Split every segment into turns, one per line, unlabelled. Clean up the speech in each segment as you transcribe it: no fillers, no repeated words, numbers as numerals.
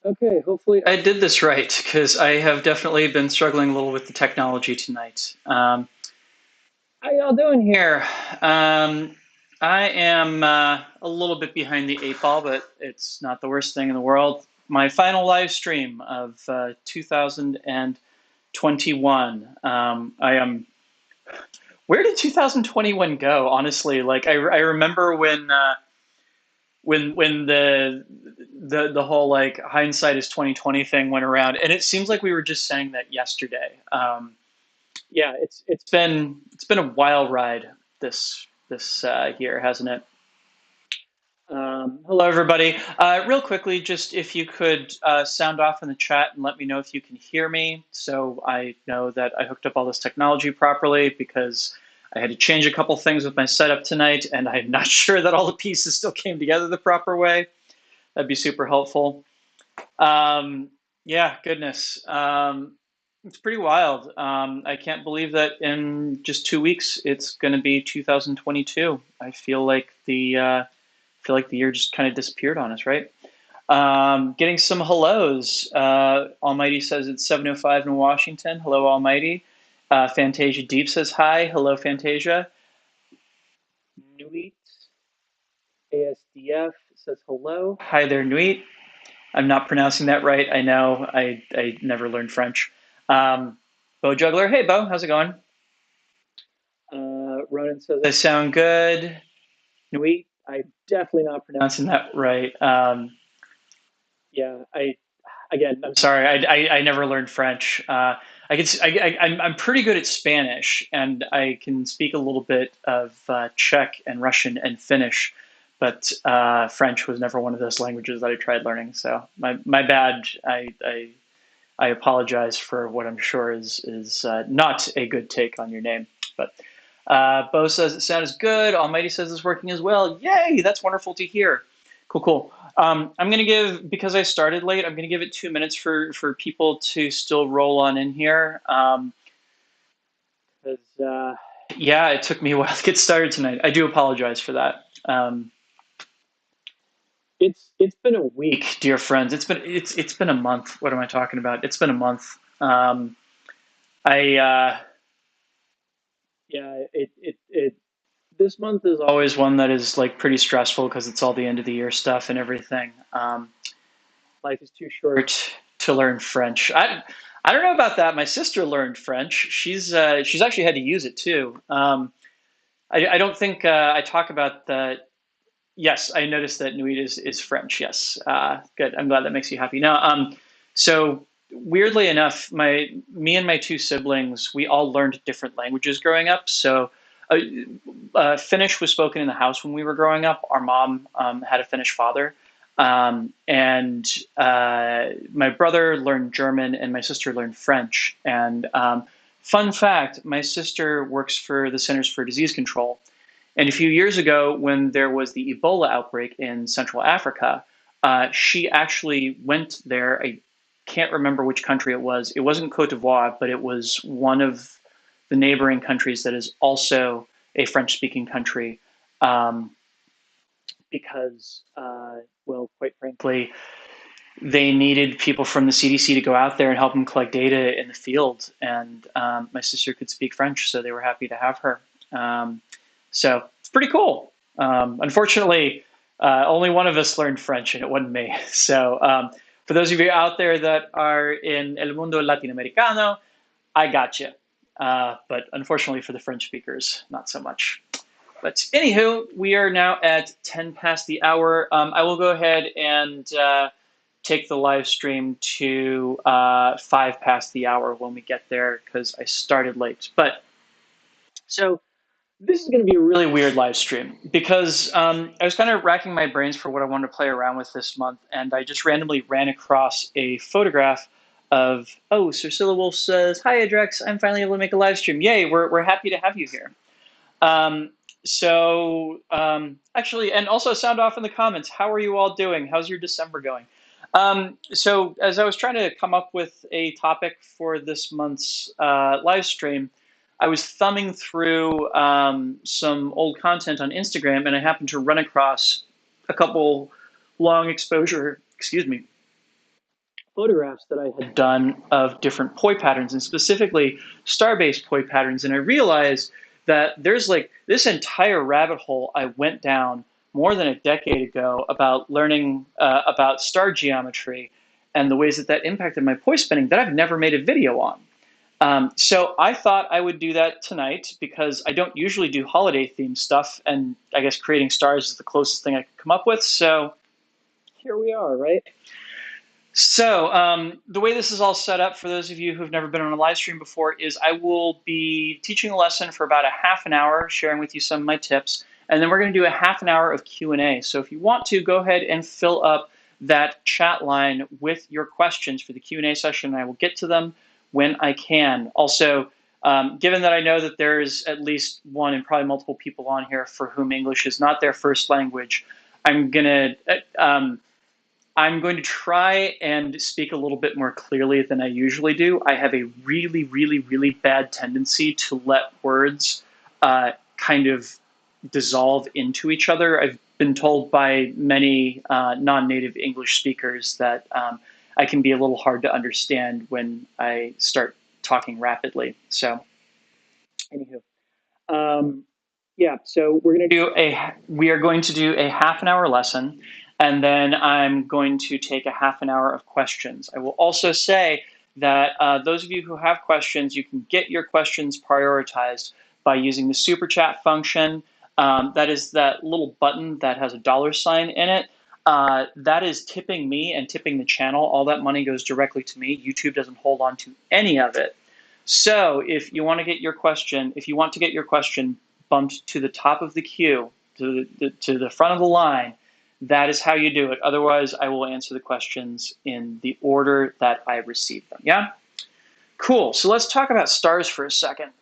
Okay, hopefully I did this right because I have definitely been struggling a little with the technology tonight. How y'all doing here? Um, I am a little bit behind the eight ball, but it's not the worst thing in the world. My final live stream of 2021. I am. Where did 2021 go? Honestly, like I remember when the whole like hindsight is 2020 thing went around, and it seems like we were just saying that yesterday. Yeah, it's been a wild ride this year, hasn't it? Hello, everybody. Real quickly, just if you could sound off in the chat and let me know if you can hear me, so I know that I hooked up all this technology properly because I had to change a couple things with my setup tonight, and I'm not sure that all the pieces still came together the proper way. That'd be super helpful. Um, yeah, goodness. It's pretty wild. I can't believe that in just 2 weeks it's going to be 2022. I feel like the year just kind of disappeared on us, right? Getting some hellos. Almighty says it's 7:05 in Washington. Hello, Almighty. Fantasia Deep says hi. Hello, Fantasia. Nuit ASDF says hello. Hi there, Nuit. I'm not pronouncing that right. I know. I never learned French. Bo Juggler. Hey, Bo. How's it going? Ronan says I sound good. Nui. I'm definitely not pronouncing that right. Yeah. Again. I'm sorry. I never learned French. I'm pretty good at Spanish, and I can speak a little bit of Czech and Russian and Finnish, but French was never one of those languages that I tried learning. So my bad. I apologize for what I'm sure is not a good take on your name. But Bo says it sounds good. Almighty says it's working as well. Yay! That's wonderful to hear. Cool, cool. I'm gonna give because I started late. I'm gonna give it 2 minutes for people to still roll on in here. 'Cause, yeah, it took me a while to get started tonight. I do apologize for that. It's been a week, dear friends. It's been a month. What am I talking about? It's been a month. I Yeah, it this month is always one that is like pretty stressful because it's all the end of the year stuff and everything. Life is too short to learn French. I don't know about that. My sister learned French. She's actually had to use it too. I don't think I talk about the. Yes, I noticed that Nuit is French. Yes, good. I'm glad that makes you happy. Now, so weirdly enough, my me and my two siblings, we all learned different languages growing up. So, uh, Finnish was spoken in the house when we were growing up. Our mom had a Finnish father, and my brother learned German, and my sister learned French. And fun fact, my sister works for the Centers for Disease Control. And a few years ago, when there was the Ebola outbreak in Central Africa, she actually went there. I can't remember which country it was. It wasn't Cote d'Ivoire, but it was one of the neighboring countries that is also a French speaking country. Um, because, well, quite frankly, they needed people from the CDC to go out there and help them collect data in the field. And my sister could speak French, so they were happy to have her. So it's pretty cool. Unfortunately, only one of us learned French, and it wasn't me. So for those of you out there that are in El Mundo Latinoamericano, I got you. But unfortunately for the French speakers, not so much. But anywho, we are now at 10 past the hour. I will go ahead and take the live stream to 5 past the hour when we get there because I started late. But so this is going to be a really weird live stream because I was kind of racking my brains for what I wanted to play around with this month, and I just randomly ran across a photograph of, oh, Sir Scylla Wolf says, hi, Adrex, I'm finally able to make a live stream. Yay, we're happy to have you here. Actually, and also sound off in the comments. How are you all doing? How's your December going? So as I was trying to come up with a topic for this month's live stream, I was thumbing through some old content on Instagram, and I happened to run across a couple long exposure, excuse me, photographs that I had done of different poi patterns, and specifically star-based poi patterns. And I realized that there's like this entire rabbit hole I went down more than a decade ago about learning about star geometry and the ways that that impacted my poi spinning that I've never made a video on. So I thought I would do that tonight because I don't usually do holiday themed stuff, and I guess creating stars is the closest thing I could come up with. So here we are, right? So the way this is all set up, for those of you who've never been on a live stream before, is I will be teaching a lesson for about a half an hour, sharing with you some of my tips, and then we're going to do a half an hour of Q&A. So if you want to, go ahead and fill up that chat line with your questions for the Q&A session, and I will get to them when I can. Also, given that I know that there is at least one and probably multiple people on here for whom English is not their first language, I'm going to try and speak a little bit more clearly than I usually do. I have a really, really, really bad tendency to let words kind of dissolve into each other. I've been told by many non-native English speakers that I can be a little hard to understand when I start talking rapidly. So, anywho. Yeah, so we are going to do a half an hour lesson, and then I'm going to take a half an hour of questions. I will also say that those of you who have questions, you can get your questions prioritized by using the super chat function. That is that little button that has a $ in it. That is tipping me and tipping the channel. All that money goes directly to me. YouTube doesn't hold on to any of it. So if you want to get your question, bumped to the top of the queue, to the front of the line, that is how you do it. Otherwise, I will answer the questions in the order that I receive them. Yeah? Cool. So let's talk about stars for a second.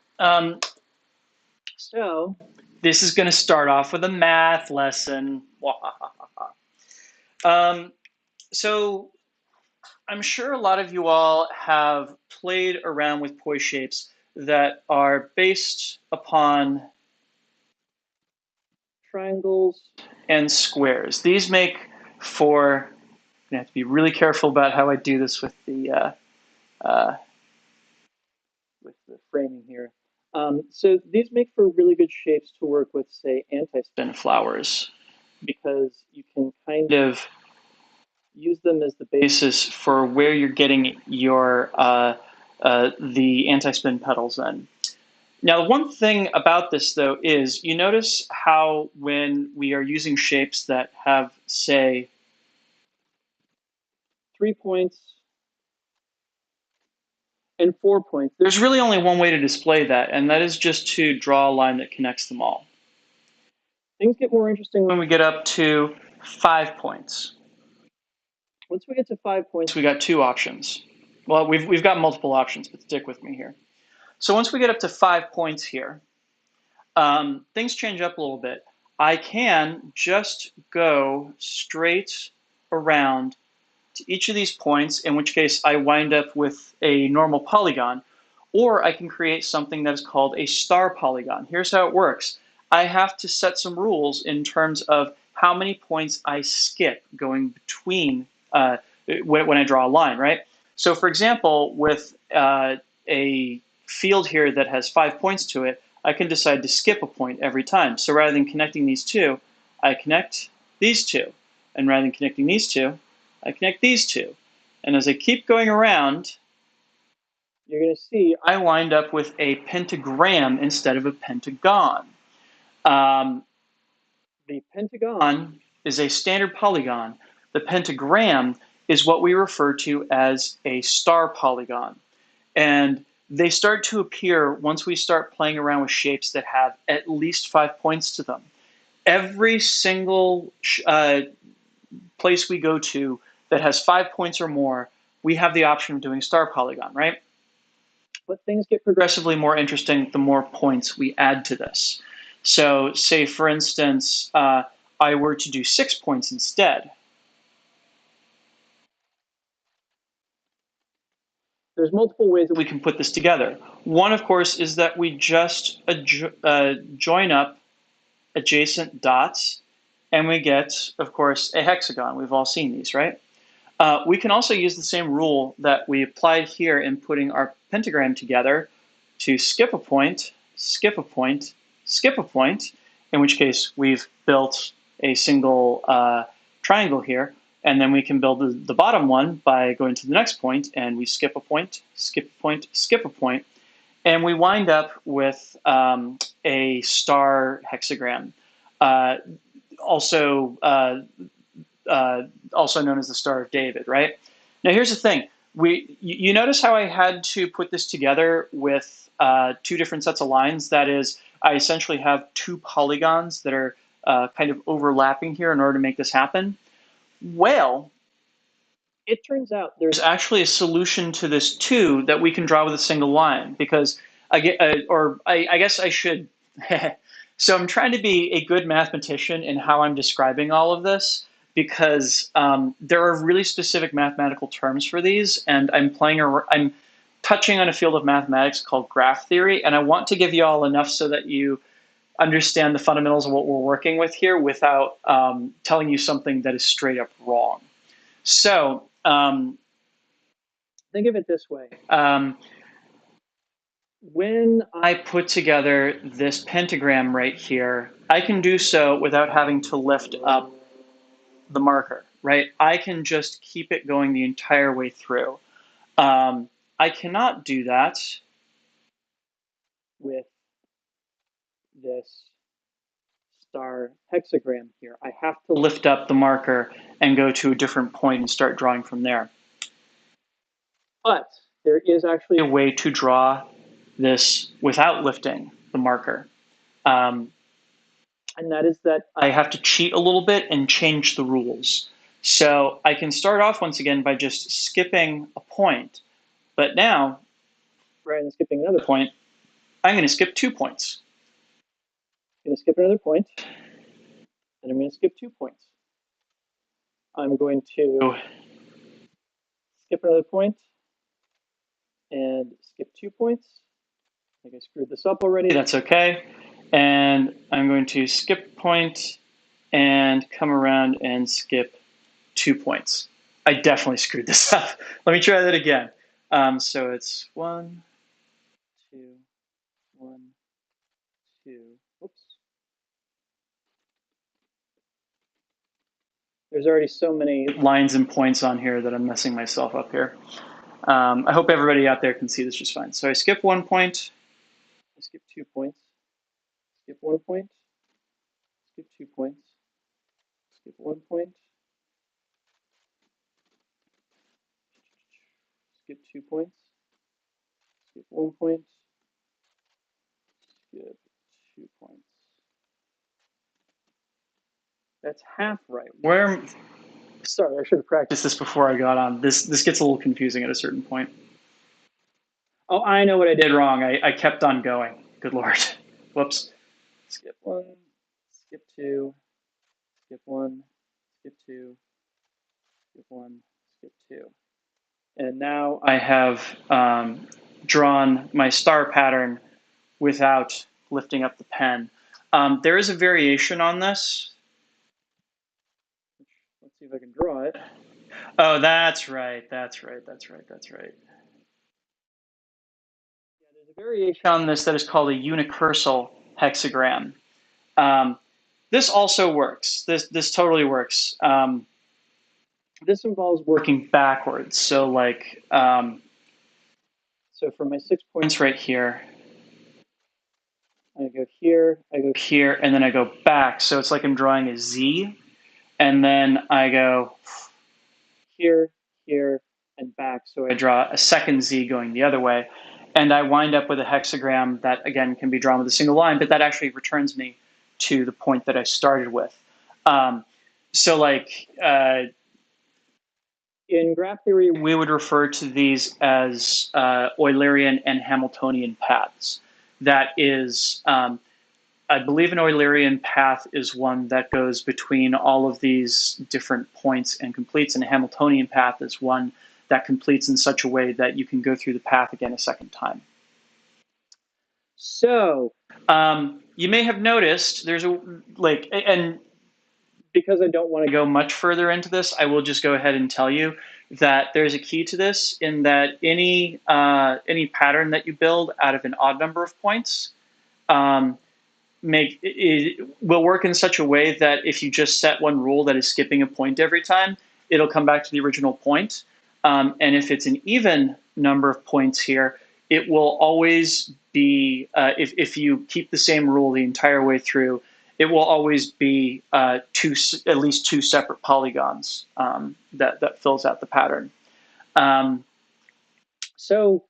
So this is going to start off with a math lesson. So I'm sure a lot of you all have played around with poi shapes that are based upon triangles and squares. These make for, I have to be really careful about how I do this with the framing here. So these make for really good shapes to work with, say, anti-spin flowers, because you can kind of use them as the basis for where you're getting your the anti-spin petals in. Now, one thing about this, though, is you notice how when we are using shapes that have, say, 3 points and 4 points, there's really only one way to display that, and that is just to draw a line that connects them all. Things get more interesting when we get up to 5 points. Once we get to 5 points, we got two options. Well, we've got multiple options, but stick with me here. So once we get up to 5 points here, things change up a little bit. I can just go straight around to each of these points, in which case I wind up with a normal polygon, or I can create something that is called a star polygon. Here's how it works. I have to set some rules in terms of how many points I skip going between when I draw a line, right? So for example, with a field here that has 5 points to it, I can decide to skip a point every time. So rather than connecting these two, I connect these two. And rather than connecting these two, I connect these two. And as I keep going around, you're going to see I wind up with a pentagram instead of a pentagon. The pentagon is a standard polygon. The pentagram is what we refer to as a star polygon. And they start to appear once we start playing around with shapes that have at least 5 points to them. Every single place we go to that has 5 points or more, we have the option of doing star polygon, right? But things get progressively more interesting the more points we add to this. So say, for instance, I were to do 6 points instead. There's multiple ways that we can put this together. One, of course, is that we just join up adjacent dots, and we get, of course, a hexagon. We've all seen these, right? We can also use the same rule that we applied here in putting our pentagram together to skip a point, skip a point, skip a point, in which case we've built a single triangle here, and then we can build the bottom one by going to the next point, and we skip a point, skip a point, skip a point, and we wind up with a star hexagram. Uh, also, also known as the Star of David, right? Now, here's the thing. You notice how I had to put this together with two different sets of lines? That is, I essentially have two polygons that are kind of overlapping here in order to make this happen. Well, it turns out there's actually a solution to this too that we can draw with a single line because I get, I guess I should. So I'm trying to be a good mathematician in how I'm describing all of this because there are really specific mathematical terms for these, and I'm touching on a field of mathematics called graph theory, and I want to give you all enough so that you understand the fundamentals of what we're working with here without telling you something that is straight up wrong. So think of it this way. When I put together this pentagram right here, I can do so without having to lift up the marker, right? I can just keep it going the entire way through. I cannot do that with this star hexagram here. I have to lift up the marker and go to a different point and start drawing from there. But there is actually a way to draw this without lifting the marker. And that is that I have to cheat a little bit and change the rules. So I can start off once again by just skipping a point. But now, rather than skipping another point, I'm going to skip 2 points. I'm going to skip another point, and I'm going to skip 2 points. I'm going to skip another point and skip 2 points. I think I screwed this up already. That's okay. And I'm going to skip a point and come around and skip 2 points. I definitely screwed this up. Let me try that again. So it's 1, 2, 1, 2. Oops. There's already so many lines and points on here that I'm messing myself up here. I hope everybody out there can see this just fine. So I skip 1 point, I skip 2 points, skip 1 point, skip 2 points, skip 1 point, skip 2 points, skip 1 point, skip 2 points. That's half right. Sorry, I should have practiced this before I got on. This gets a little confusing at a certain point. Oh, I know what I did wrong. I kept on going. Good Lord. Whoops. Skip 1, skip 2, skip 1, skip 2, skip 1, skip 2. And now I have drawn my star pattern without lifting up the pen. There is a variation on this. Let's see if I can draw it. Oh, that's right. That's right. That's right. That's right. Yeah, there's a variation on this that is called a unicursal hexagram. This also works. This totally works. This involves working backwards. So like, so for my 6 points right here, I go here, and then I go back. So it's like I'm drawing a Z, and then I go here, here, and back. So I draw a second Z going the other way. And I wind up with a hexagram that, again, can be drawn with a single line, but that actually returns me to the point that I started with. So like in graph theory, we would refer to these as Eulerian and Hamiltonian paths. That is, I believe an Eulerian path is one that goes between all of these different points and completes, and a Hamiltonian path is one that completes in such a way that you can go through the path again a second time. So you may have noticed there's a, like, and because I don't want to go much further into this, I will just go ahead and tell you that there's a key to this in that any pattern that you build out of an odd number of points um, it will work in such a way that if you just set one rule that is skipping a point every time, it'll come back to the original point. And if it's an even number of points here, it will always be, if you keep the same rule the entire way through, it will always be at least two separate polygons that fills out the pattern. Um, so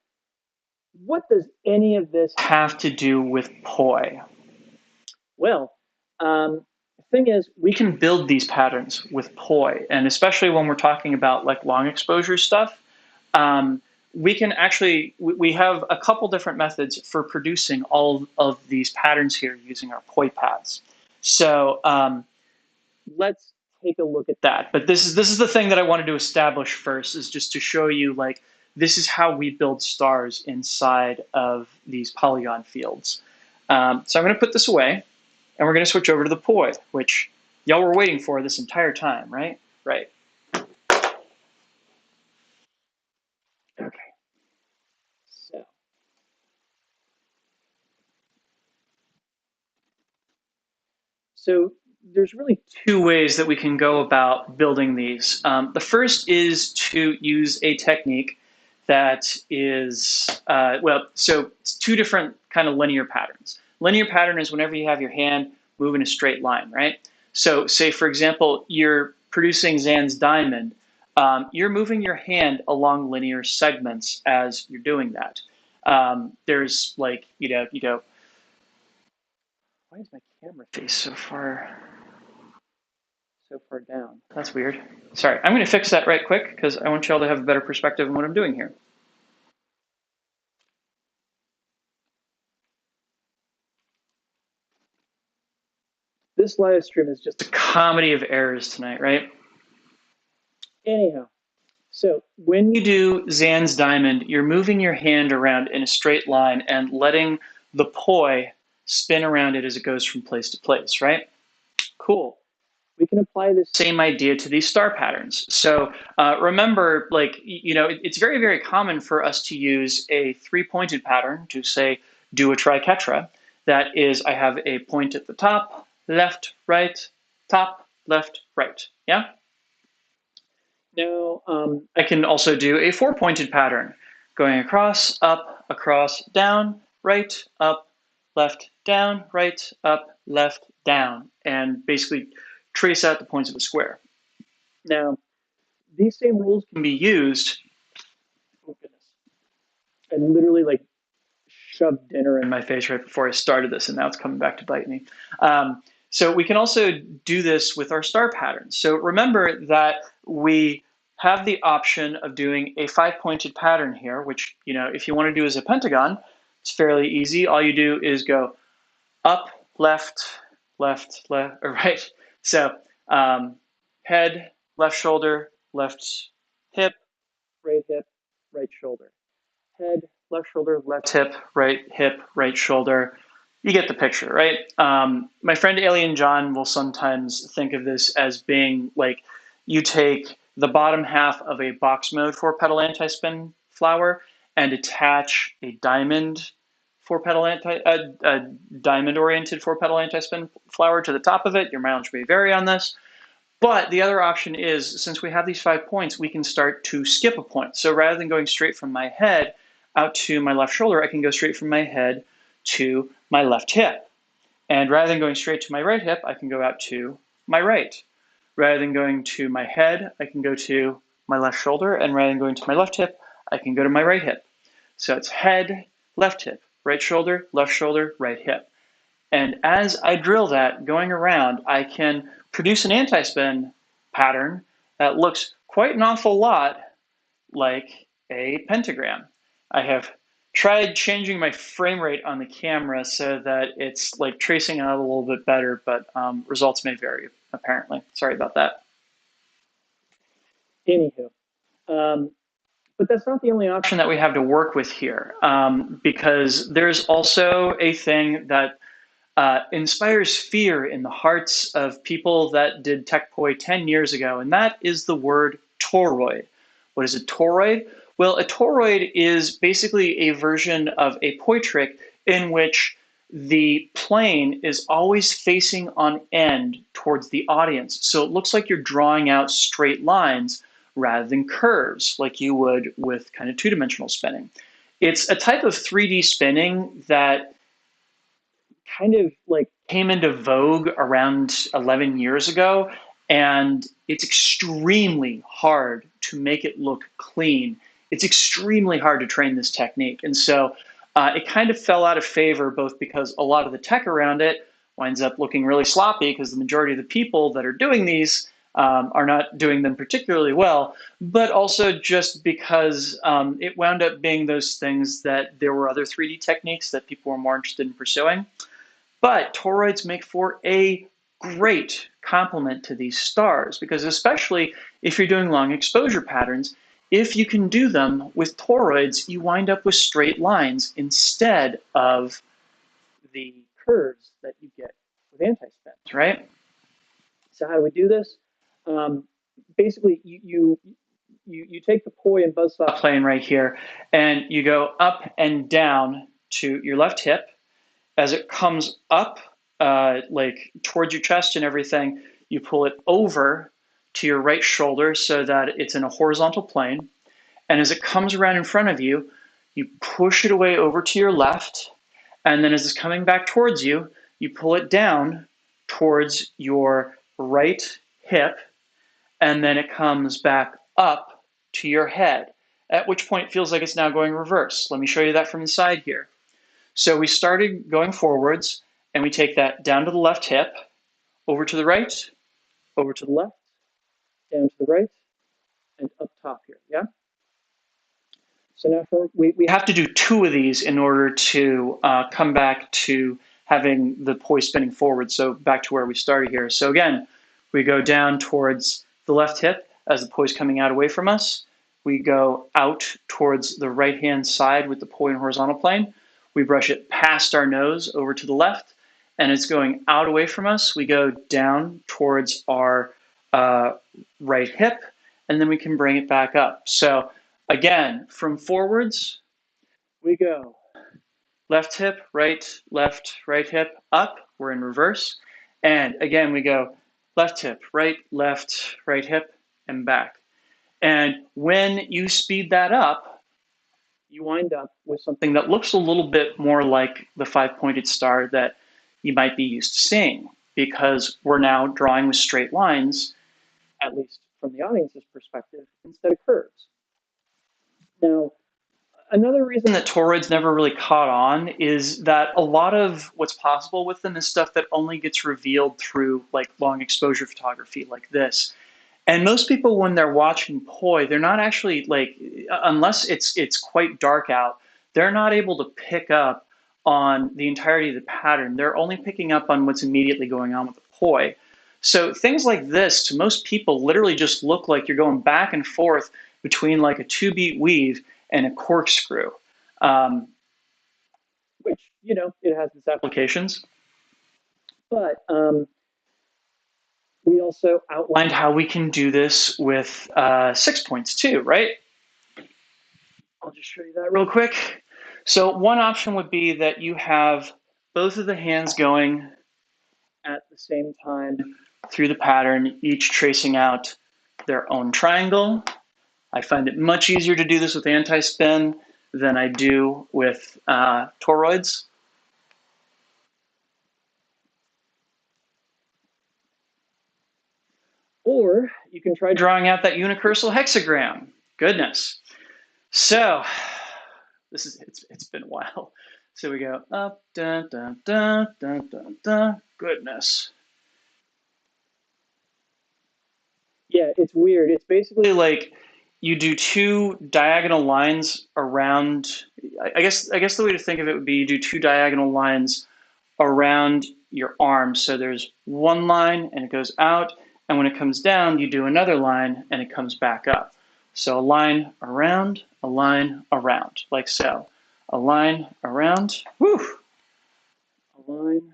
what does any of this have to do with poi? Well, the thing is, we can build these patterns with poi, and especially when we're talking about like long exposure stuff, we can actually, we have a couple different methods for producing all of these patterns here using our poi paths. So let's take a look at that. But this is the thing that I wanted to establish first, is just to show you like this is how we build stars inside of these polygon fields. So I'm going to put this away. And we're going to switch over to the poi, which y'all were waiting for this entire time, right? Right. Okay. So there's really two ways that we can go about building these. The first is to use a technique that is, so it's two different kind of linear patterns. Linear pattern is whenever you have your hand move in a straight line, right? So say, for example, you're producing Zan's diamond. You're moving your hand along linear segments as you're doing that. There's like, you go, why is my camera face so far down? That's weird. Sorry, I'm going to fix that right quick because I want y'all to have a better perspective on what I'm doing here. This live stream is just a comedy of errors tonight, right? Anyhow, so when you do Zan's diamond, you're moving your hand around in a straight line and letting the poi spin around it as it goes from place to place, right? Cool. We can apply the same idea to these star patterns. So remember, like, it's very, very common for us to use a three-pointed pattern to say, do a triquetra. That is, I have a point at the top, left, right, top, left, right. Yeah? Now, I can also do a four-pointed pattern, going across, down, right, up, left, down, right, up, left, down, and basically trace out the points of a square. Now, these same rules can be used. Oh goodness! I literally like shoved dinner in my face right before I started this, and now it's coming back to bite me. So we can also do this with our star patterns. So remember that we have the option of doing a five-pointed pattern here, which, if you want to do as a pentagon, it's fairly easy. All you do is go up, left, left, left, or right. So head, left shoulder, left hip, right shoulder. Head, left shoulder, left hip, right shoulder. You get the picture, right? My friend Alien John will sometimes think of this as being like you take the bottom half of a box mode four petal anti-spin flower and attach a diamond diamond oriented four petal anti-spin flower to the top of it. Your mileage may vary on this. But the other option is, since we have these 5 points, we can start to skip a point. So rather than going straight from my head out to my left shoulder, I can go straight from my head to my left hip. And rather than going straight to my right hip, I can go out to my right. Rather than going to my head, I can go to my left shoulder. And rather than going to my left hip, I can go to my right hip. So it's head, left hip, right shoulder, right hip. And as I drill that going around, I can produce an anti-spin pattern that looks quite an awful lot like a pentagram. I have tried changing my frame rate on the camera so that it's like tracing out a little bit better, but results may vary, apparently. Sorry about that. Anywho, but that's not the only option that we have to work with here, because there's also a thing that inspires fear in the hearts of people that did tech poi 10 years ago, and that is the word toroid. What is a toroid? Well, a toroid is basically a version of a poi trick in which the plane is always facing on end towards the audience. So it looks like you're drawing out straight lines rather than curves like you would with kind of two-dimensional spinning. It's a type of 3D spinning that kind of like came into vogue around 11 years ago, and it's extremely hard to make it look clean. It's extremely hard to train this technique. And so it kind of fell out of favor, both because a lot of the tech around it winds up looking really sloppy because the majority of the people that are doing these are not doing them particularly well, but also just because it wound up being those things that there were other 3D techniques that people were more interested in pursuing. But toroids make for a great complement to these stars because, especially if you're doing long exposure patterns, if you can do them with toroids, you wind up with straight lines instead of the curves that you get with anti-spins, right? So how do we do this? Um, Basically, you take the poi and buzzsaw plane right here, and you go up and down to your left hip. As it comes up, like towards your chest and everything, you pull it over to your right shoulder so that it's in a horizontal plane. And as it comes around in front of you, you push it away over to your left. And then as it's coming back towards you, you pull it down towards your right hip. And then it comes back up to your head, at which point it feels like it's now going reverse. Let me show you that from the side here. So we started going forwards, and we take that down to the left hip, over to the right, over to the left, down to the right, and up top here, yeah? So now we have to do two of these in order to come back to having the poi spinning forward, so back to where we started here. So again, we go down towards the left hip as the poi is coming out away from us. We go out towards the right-hand side with the poi in horizontal plane. We brush it past our nose over to the left, and it's going out away from us. We go down towards our right hip, and then we can bring it back up. So again, from forwards, we go left hip, right hip, up. We're in reverse. And again, we go left hip, right hip, and back. And when you speed that up, you wind up with something that looks a little bit more like the five-pointed star that you might be used to seeing, because we're now drawing with straight lines, at least from the audience's perspective, instead of curves. Now, another reason that toroids never really caught on is that a lot of what's possible with them is stuff that only gets revealed through like long exposure photography like this. And most people, when they're watching poi, they're not actually like, unless it's quite dark out, they're not able to pick up on the entirety of the pattern. They're only picking up on what's immediately going on with the poi. So things like this, to most people, literally just look like you're going back and forth between like a two-beat weave and a corkscrew, which, you know, it has its applications. But we also outlined how we can do this with 6 points too, right? I'll just show you that real quick. So one option would be that you have both of the hands going at the same time through the pattern, each tracing out their own triangle. I find it much easier to do this with anti-spin than I do with toroids. Or you can try drawing out that unicursal hexagram. Goodness. So it's been a while. So we go up, dun, dun, dun, dun, dun, dun. Goodness. Yeah, it's weird. It's basically like you do two diagonal lines around. I guess the way to think of it would be you do two diagonal lines around your arm. So there's one line and it goes out, and when it comes down, you do another line and it comes back up. So a line around, like so. A line around, whew, a line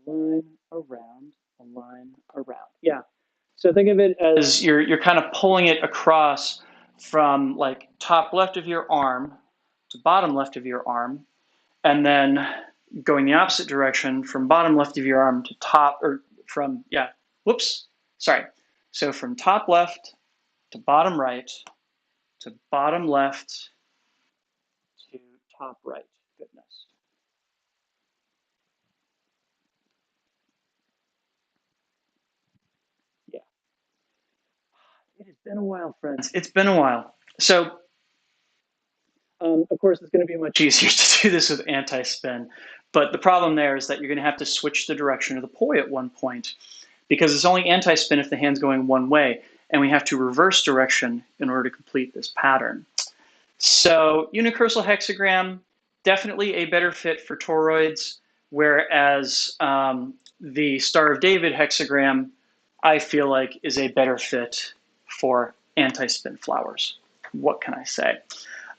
a line around, a line around. Yeah. So think of it as you're kind of pulling it across from like top left of your arm to bottom left of your arm, and then going the opposite direction from bottom left of your arm to top, or from, yeah, whoops, sorry. So from top left to bottom right to bottom left to top right. Goodness. Yeah. It has been a while, friends. It's been a while. So, of course, it's going to be much easier to do this with anti-spin. But the problem there is that you're going to have to switch the direction of the poi at one point, because it's only anti-spin if the hand's going one way, and we have to reverse direction in order to complete this pattern. So unicursal hexagram, definitely a better fit for toroids, whereas the Star of David hexagram, I feel like, is a better fit for anti-spin flowers. What can I say?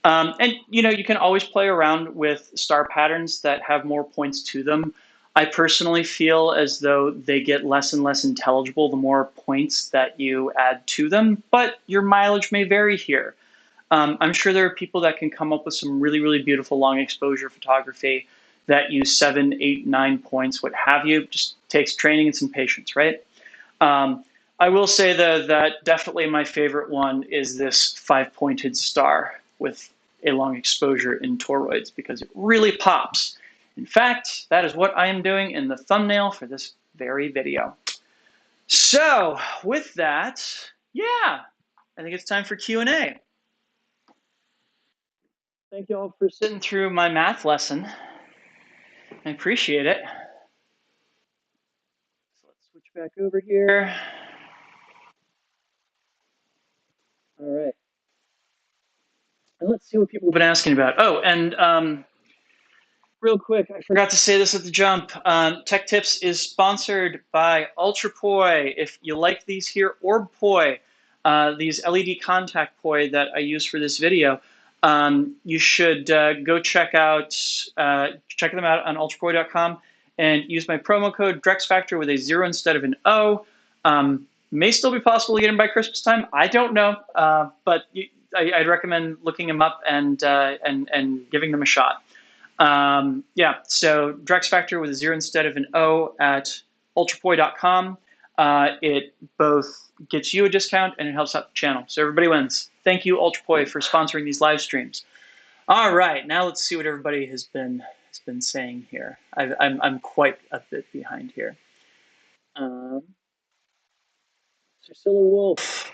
And you can always play around with star patterns that have more points to them. I personally feel as though they get less and less intelligible the more points that you add to them, but your mileage may vary here. I'm sure there are people that can come up with some really, really beautiful long exposure photography that use 7, 8, 9 points, what have you. Just takes training and some patience, right? I will say though that definitely my favorite one is this 5-pointed star with a long exposure in toroids, because it really pops. In fact, that is what I am doing in the thumbnail for this very video. So with that, yeah, I think it's time for Q&A. Thank you all for sitting through my math lesson. I appreciate it. So let's switch back over here. All right. And let's see what people have been asking about. Oh, and real quick, I forgot to say this at the jump. Tech Tips is sponsored by Ultra Poi. If you like these here orb poi, these LED contact poi that I use for this video, you should go check them out on ultrapoi.com and use my promo code DrexFactor with a 0 instead of an O. May still be possible to get them by Christmas time. I don't know, but I'd recommend looking them up and giving them a shot. Yeah, so DrexFactor with a 0 instead of an O at ultrapoi.com. It both gets you a discount and it helps out the channel. So everybody wins. Thank you, UltraPoi, for sponsoring these live streams. All right, now let's see what everybody has been saying here. I'm quite a bit behind here. Priscilla Wolf.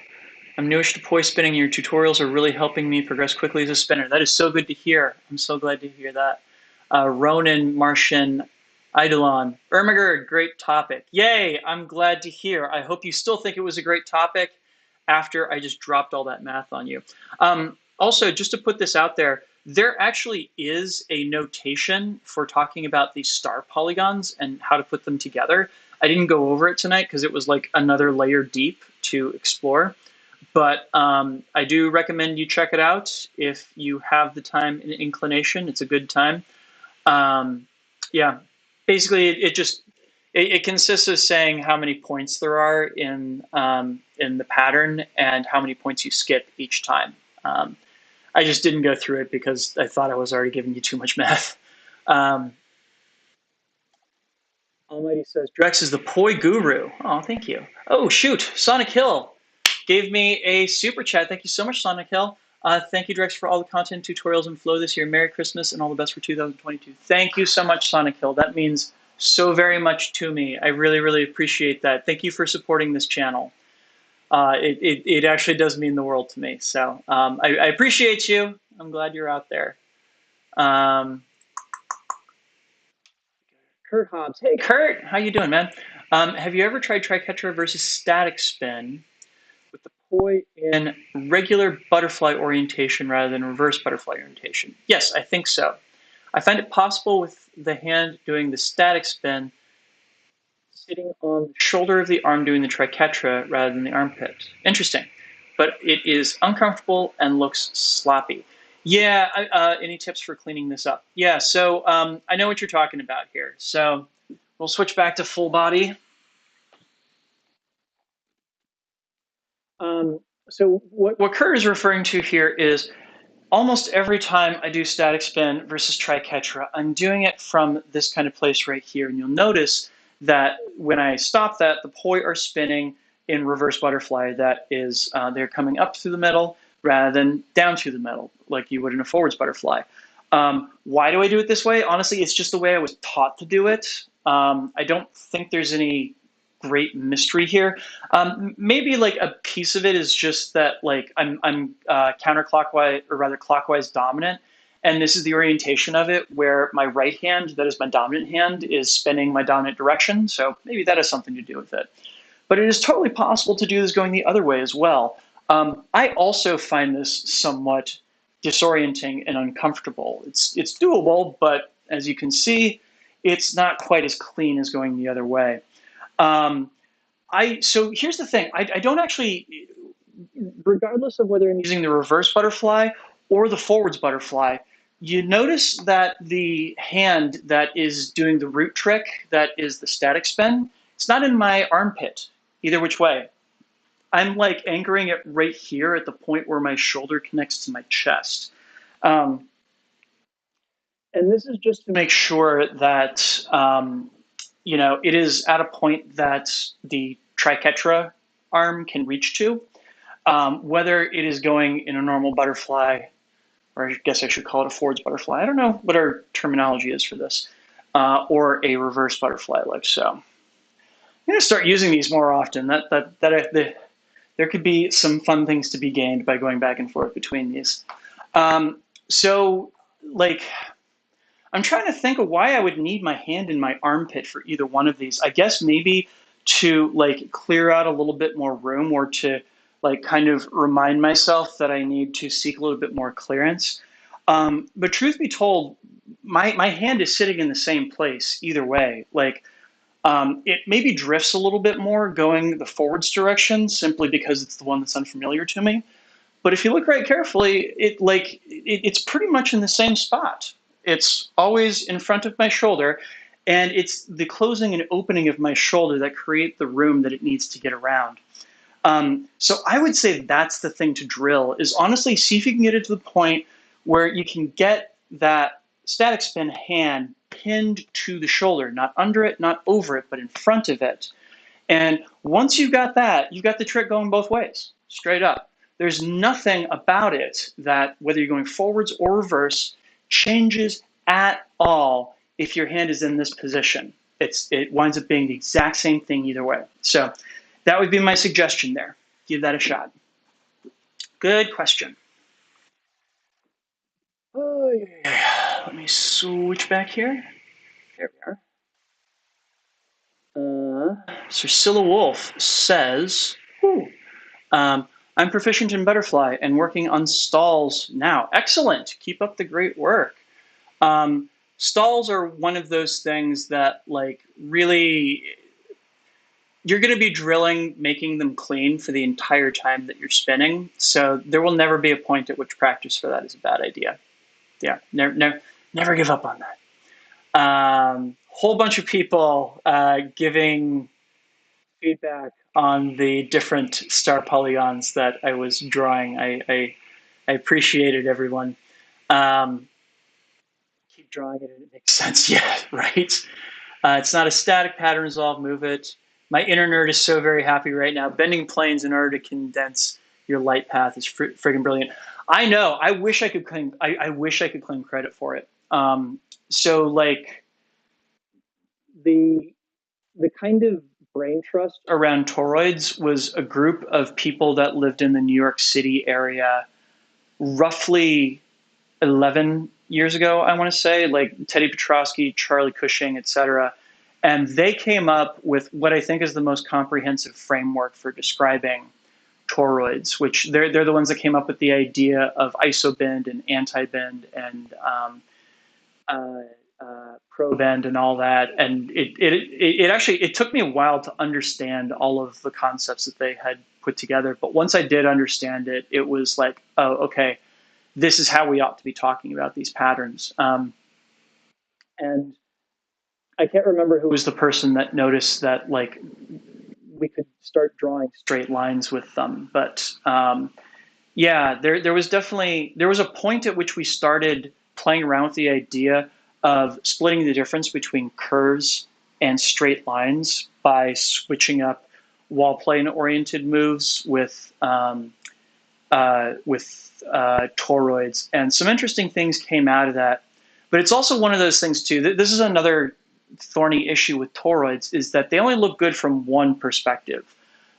I'm newish to poi spinning. Your tutorials are really helping me progress quickly as a spinner. That is so good to hear. I'm so glad to hear that. Ronan, Martian, Eidolon, Ermiger, great topic. Yay, I'm glad to hear. I hope you still think it was a great topic after I just dropped all that math on you. Also, just to put this out there actually is a notation for talking about these star polygons and how to put them together. I didn't go over it tonight because it was like another layer deep to explore. But I do recommend you check it out if you have the time and inclination. It's a good time. Yeah, basically it consists of saying how many points there are in the pattern and how many points you skip each time. I just didn't go through it because I thought I was already giving you too much math. Almighty says, Drex is the poi guru. Oh, thank you. Oh, shoot. Sonic Hill gave me a super chat. Thank you so much, Sonic Hill. Thank you, Drex, for all the content, tutorials, and flow this year. Merry Christmas and all the best for 2022. Thank you so much, Sonic Hill. That means so very much to me. I really, really appreciate that. Thank you for supporting this channel. It actually does mean the world to me. So I appreciate you. I'm glad you're out there. Kurt Hobbs. Hey, Kurt. How you doing, man? Have you ever tried triquetra versus static spin with the poi in regular butterfly orientation rather than reverse butterfly orientation? Yes, I think so. I find it possible with the hand doing the static spin, sitting on the shoulder of the arm doing the triquetra rather than the armpit. Interesting. But it is uncomfortable and looks sloppy. Yeah, any tips for cleaning this up? Yeah, so I know what you're talking about here. So We'll switch back to full body. Um, so what Kurt is referring to here is almost every time I do static spin versus triquetra, I'm doing it from this kind of place right here. And you'll notice that when I stop that, the poi are spinning in reverse butterfly. That is, they're coming up through the middle rather than down through the middle, like you would in a forwards butterfly. Why do I do it this way? Honestly, it's just the way I was taught to do it. I don't think there's any great mystery here. Maybe like a piece of it is just that like I'm counterclockwise or rather clockwise dominant, and this is the orientation of it where my right hand, that is my dominant hand, is spinning my dominant direction. So maybe that has something to do with it. But it is totally possible to do this going the other way as well. I also find this somewhat disorienting and uncomfortable. It's doable, but as you can see, it's not quite as clean as going the other way. So here's the thing. I don't actually, regardless of whether I'm using the reverse butterfly or the forwards butterfly, you notice that the hand that is doing the root trick, that is the static spin, it's not in my armpit, either which way. I'm like anchoring it right here at the point where my shoulder connects to my chest. Um, and this is just to make sure that it is at a point that the triquetra arm can reach to. Whether it is going in a normal butterfly, or I guess I should call it a forwards butterfly. I don't know what our terminology is for this, or a reverse butterfly like so. I'm going to start using these more often. There could be some fun things to be gained by going back and forth between these. So, like, I'm trying to think of why I would need my hand in my armpit for either one of these. I guess maybe to like clear out a little bit more room, or to like kind of remind myself that I need to seek a little bit more clearance. But truth be told, my hand is sitting in the same place either way. Like it maybe drifts a little bit more going the forwards direction simply because it's the one that's unfamiliar to me. But if you look right carefully, it's pretty much in the same spot. It's always in front of my shoulder, and it's the closing and opening of my shoulder that create the room that it needs to get around. So I would say that's the thing to drill, is honestly see if you can get it to the point where you can get that static spin hand pinned to the shoulder, not under it, not over it, but in front of it. And once you've got that, you've got the trick going both ways, straight up. There's nothing about it that, whether you're going forwards or reverse, changes at all if your hand is in this position. It winds up being the exact same thing either way. So that would be my suggestion there. Give that a shot. Good question. Oh, yeah. Let me switch back here. There we are. Sir Wolf says, I'm proficient in butterfly and working on stalls now. Excellent. Keep up the great work. Stalls are one of those things that like really you're going to be drilling, making them clean for the entire time that you're spinning. So there will never be a point at which practice for that is a bad idea. Yeah, never give up on that. Whole bunch of people giving feedback on the different star polygons that I was drawing. I appreciated everyone. Keep drawing it and it makes sense. Yeah, right. It's not a static pattern resolve, move it. My inner nerd is so very happy right now. Bending planes in order to condense your light path is friggin' brilliant. I know. I wish I could claim. I wish I could claim credit for it. So like the kind of brain trust around toroids was a group of people that lived in the New York City area roughly 11 years ago, I want to say, like Teddy Petrosky, Charlie Cushing, etc. And they came up with what I think is the most comprehensive framework for describing toroids, which they're the ones that came up with the idea of isobend and anti-bend and pro-bend and all that. And it actually, it took me a while to understand all of the concepts that they had put together. But once I did understand it, it was like, oh, okay, this is how we ought to be talking about these patterns. And I can't remember who was the person that noticed that like we could start drawing straight lines with them, but yeah, there was definitely there was a point at which we started playing around with the idea of splitting the difference between curves and straight lines by switching up wall plane oriented moves with toroids, and some interesting things came out of that. But it's also one of those things too. This is another thorny issue with toroids is that they only look good from one perspective.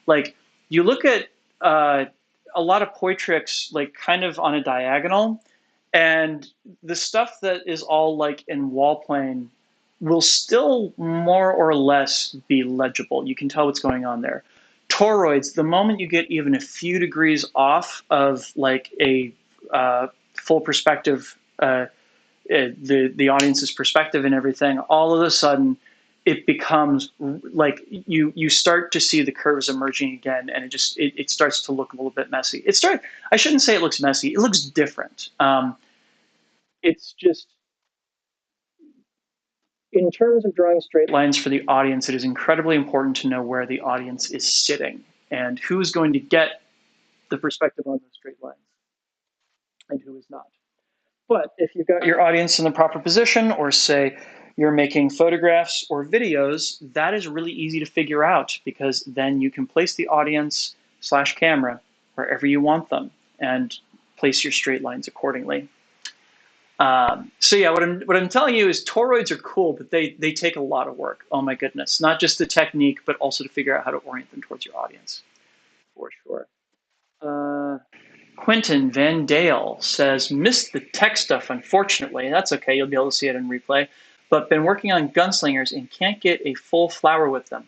Like you look at a lot of poitrix like kind of on a diagonal, and the stuff that is all like in wall plane will still more or less be legible. You can tell what's going on there. Toroids, the moment you get even a few degrees off of like a full perspective, the audience's perspective and everything, all of a sudden it becomes like you start to see the curves emerging again, and it starts to look a little bit messy. I shouldn't say it looks messy. It looks different. It's just in terms of drawing straight lines for the audience, it is incredibly important to know where the audience is sitting and who's going to get the perspective on those straight lines and who is not. But if you've got your audience in the proper position, or say you're making photographs or videos, that is really easy to figure out because then you can place the audience slash camera wherever you want them and place your straight lines accordingly. So yeah, what I'm telling you is toroids are cool, but they take a lot of work. Oh my goodness, not just the technique, but also to figure out how to orient them towards your audience, for sure. Quentin Van Dale says, missed the tech stuff, unfortunately. That's okay, you'll be able to see it in replay. But been working on gunslingers and can't get a full flower with them.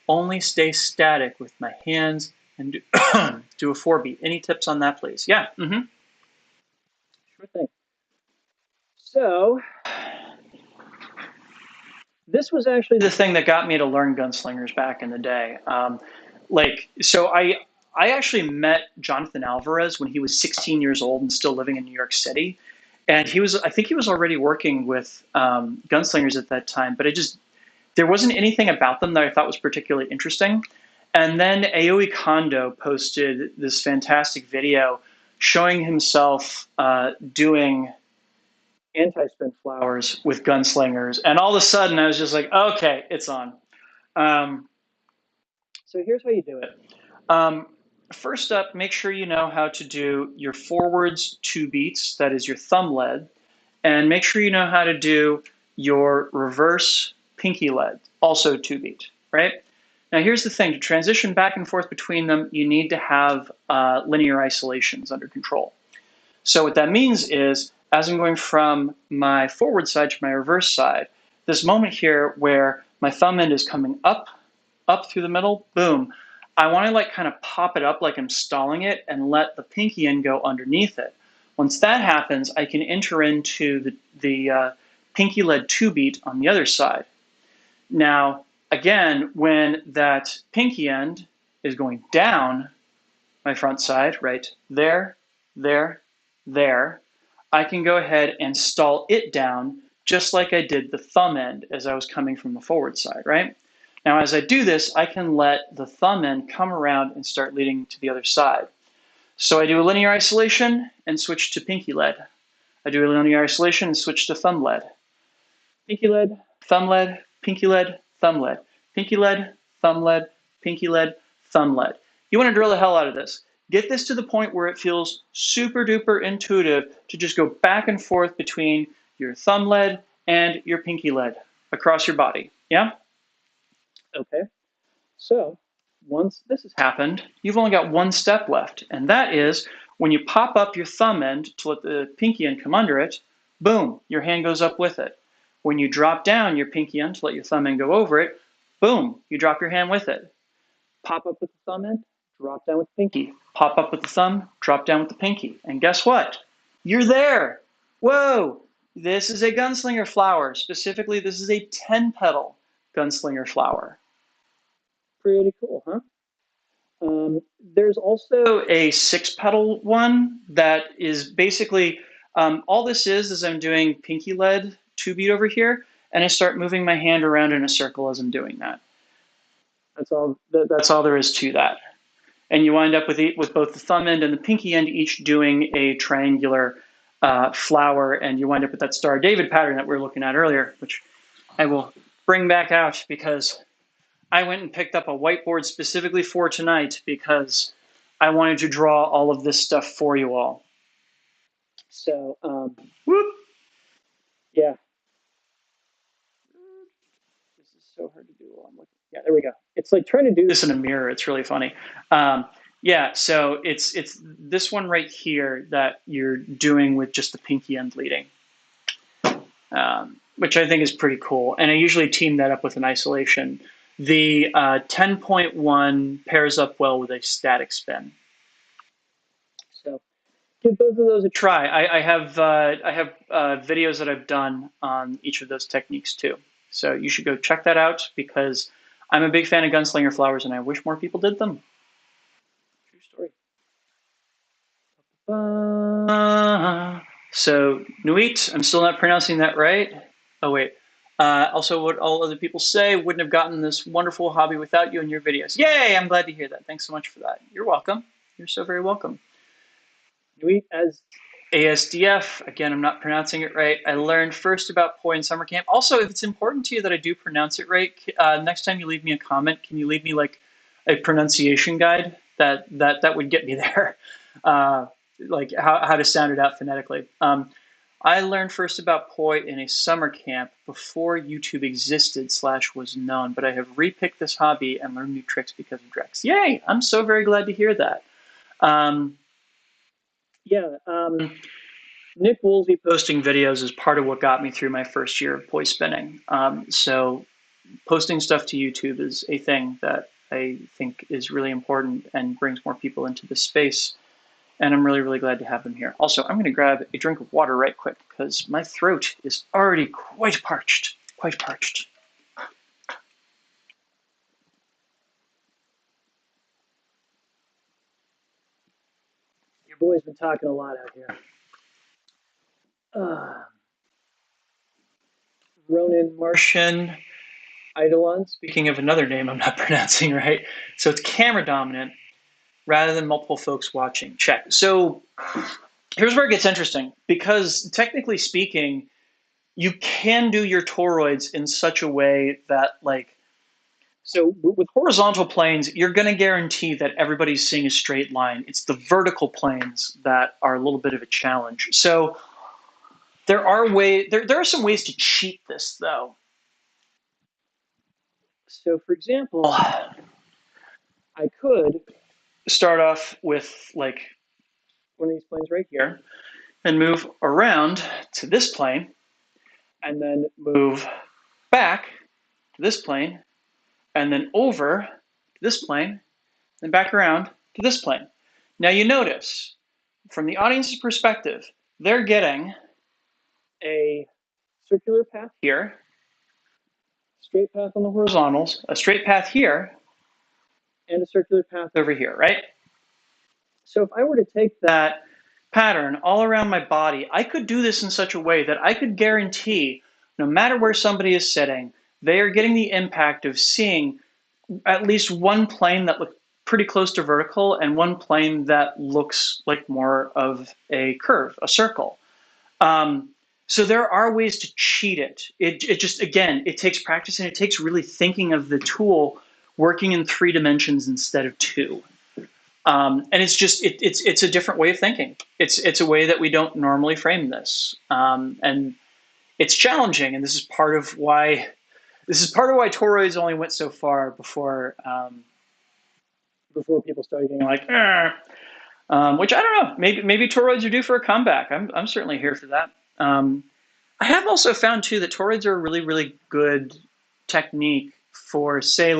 Only stay static with my hands and do a 4-beat. Any tips on that, please? Yeah, sure thing. So, this was actually the thing that got me to learn gunslingers back in the day. I actually met Jonathan Alvarez when he was 16 years old and still living in New York City. And I think he was already working with gunslingers at that time, but there wasn't anything about them that I thought was particularly interesting. And then Aoi Kondo posted this fantastic video showing himself doing anti-spin flowers with gunslingers. And all of a sudden I was just like, okay, it's on. So here's how you do it. First up, make sure you know how to do your forwards 2 beats, that is your thumb lead, and make sure you know how to do your reverse pinky lead, also 2 beat, right? Now here's the thing, to transition back and forth between them, you need to have linear isolations under control. So what that means is, as I'm going from my forward side to my reverse side, this moment here where my thumb end is coming up through the middle, boom, I want to like kind of pop it up like I'm stalling it and let the pinky end go underneath it. Once that happens, I can enter into the pinky lead 2 beat on the other side. Now, again, when that pinky end is going down my front side, right there, there, I can go ahead and stall it down just like I did the thumb end as I was coming from the forward side, right? Now, as I do this, I can let the thumb end come around and start leading to the other side. So I do a linear isolation and switch to pinky lead. I do a linear isolation and switch to thumb lead. Pinky lead, thumb lead, pinky lead, thumb lead. Pinky lead, thumb lead, pinky lead, thumb lead. You want to drill the hell out of this. Get this to the point where it feels super duper intuitive to just go back and forth between your thumb lead and your pinky lead across your body. Yeah? Okay, so once this has happened, you've only got one step left, and that is when you pop up your thumb end to let the pinky end come under it, boom, your hand goes up with it. When you drop down your pinky end to let your thumb end go over it, boom, you drop your hand with it. Pop up with the thumb end, drop down with the pinky. Pop up with the thumb, drop down with the pinky. And guess what? You're there. Whoa, this is a gunslinger flower. Specifically, this is a 10-petal gunslinger flower. Pretty cool, huh? There's also a 6-petal one that is basically, all this is I'm doing pinky lead 2 beat over here, and I start moving my hand around in a circle as I'm doing that. That's all there is to that. And you wind up with both the thumb end and the pinky end each doing a triangular flower, and you wind up with that Star of David pattern that we were looking at earlier, which I will bring back out because I went and picked up a whiteboard specifically for tonight because I wanted to draw all of this stuff for you all. So, whoop, yeah. This is so hard to do while I'm looking. Yeah, there we go. It's like trying to do this in a mirror. It's really funny. Yeah, so it's this one right here that you're doing with just the pinky end leading, which I think is pretty cool. And I usually team that up with an isolation. The 10.1 pairs up well with a static spin. So give both of those a try. I have videos that I've done on each of those techniques too. So you should go check that out because I'm a big fan of Gunslinger flowers and I wish more people did them. True story. So Nuit, I'm still not pronouncing that right. Oh wait. Also, what all other people say, wouldn't have gotten this wonderful hobby without you and your videos. Yay! I'm glad to hear that. Thanks so much for that. You're welcome. You're so very welcome. Nuit as ASDF. Again, I'm not pronouncing it right. I learned first about poi in summer camp. Also, if it's important to you that I do pronounce it right, next time you leave me a comment, can you leave me like a pronunciation guide? That would get me there. Like how to sound it out phonetically. I learned first about poi in a summer camp before YouTube existed / was known, but I have repicked this hobby and learned new tricks because of Drex. Yay! I'm so very glad to hear that. Nick Woolsey posting videos is part of what got me through my first year of poi spinning. So posting stuff to YouTube is a thing that I think is really important and brings more people into this space. And I'm really, really glad to have them here. Also, I'm going to grab a drink of water right quick because my throat is already quite parched. Quite parched. Your boy's been talking a lot out here. Ronan Martian Eidolon, speaking of another name I'm not pronouncing right. So it's camera dominant rather than multiple folks watching. Check. So here's where it gets interesting because technically speaking, you can do your toroids in such a way that so with horizontal planes, you're going to guarantee that everybody's seeing a straight line. It's the vertical planes that are a little bit of a challenge. So there are some ways to cheat this though. So for example, I could start off with like one of these planes right here and move around to this plane and then move back to this plane and then over to this plane and back around to this plane. Now you notice from the audience's perspective, they're getting a circular path here, straight path on the horizontals, a straight path here, and a circular path over here, right? So if I were to take that pattern all around my body, I could do this in such a way that I could guarantee no matter where somebody is sitting, they are getting the impact of seeing at least one plane that looks pretty close to vertical and one plane that looks like more of a curve, a circle. So there are ways to cheat it. It just, again, it takes practice and it takes really thinking of the tool working in 3 dimensions instead of 2. And it's just, it's a different way of thinking. It's a way that we don't normally frame this. And it's challenging. And this is part of why toroids only went so far before people started getting like, which I don't know, maybe toroids are due for a comeback. I'm certainly here for that. I have also found too that toroids are a really, really good technique for say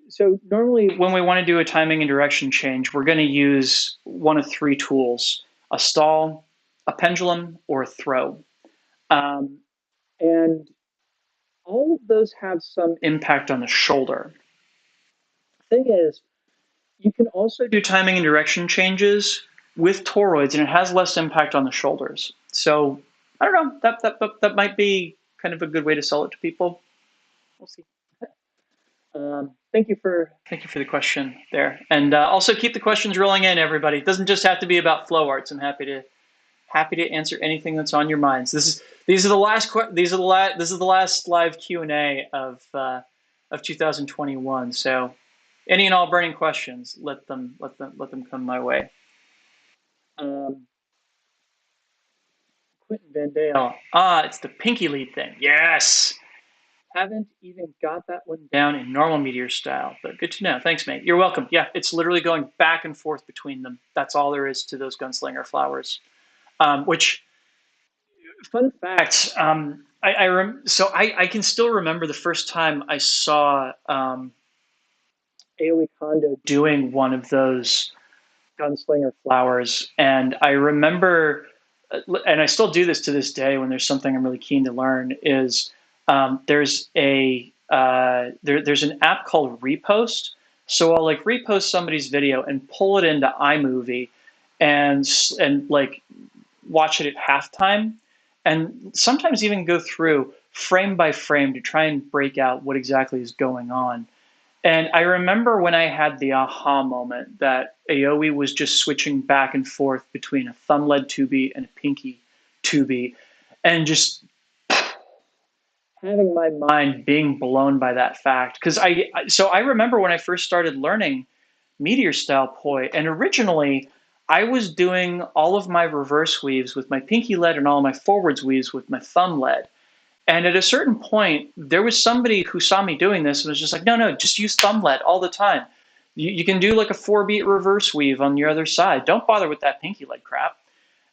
so normally when we want to do a timing and direction change, we're going to use one of 3 tools: a stall, a pendulum, or a throw. And all of those have some impact on the shoulder. The thing is, you can also do timing and direction changes with toroids, and it has less impact on the shoulders. So I don't know. That might be kind of a good way to sell it to people. We'll see. Thank you for the question there, and also keep the questions rolling in, everybody. It doesn't just have to be about flow arts. I'm happy to answer anything that's on your minds. These are the last this is the last live Q&A of 2021. So any and all burning questions, let them come my way. Um, Quentin Van Dale. It's the pinky lead thing. Yes. Haven't even got that one down in normal meteor style, but good to know. Thanks, mate. You're welcome. Yeah, it's literally going back and forth between them. That's all there is to those gunslinger flowers. Which fun fact, I can still remember the first time I saw Aoi Kondo doing one of those gunslinger flowers, and I remember, and I still do this to this day when there's something I'm really keen to learn. Is there's an app called Repost. So I'll like repost somebody's video and pull it into iMovie, and like watch it at halftime, and sometimes even go through frame by frame to try and break out what exactly is going on. And I remember when I had the aha moment that Aoi was just switching back and forth between a thumb led 2B and a pinky 2B, and just having my mind being blown by that fact. Because I remember when I first started learning meteor style poi, and originally I was doing all of my reverse weaves with my pinky lead and all of my forwards weaves with my thumb lead. And at a certain point, there was somebody who saw me doing this and was just like, no, no, just use thumb lead all the time. You can do like a 4-beat reverse weave on your other side. Don't bother with that pinky lead crap.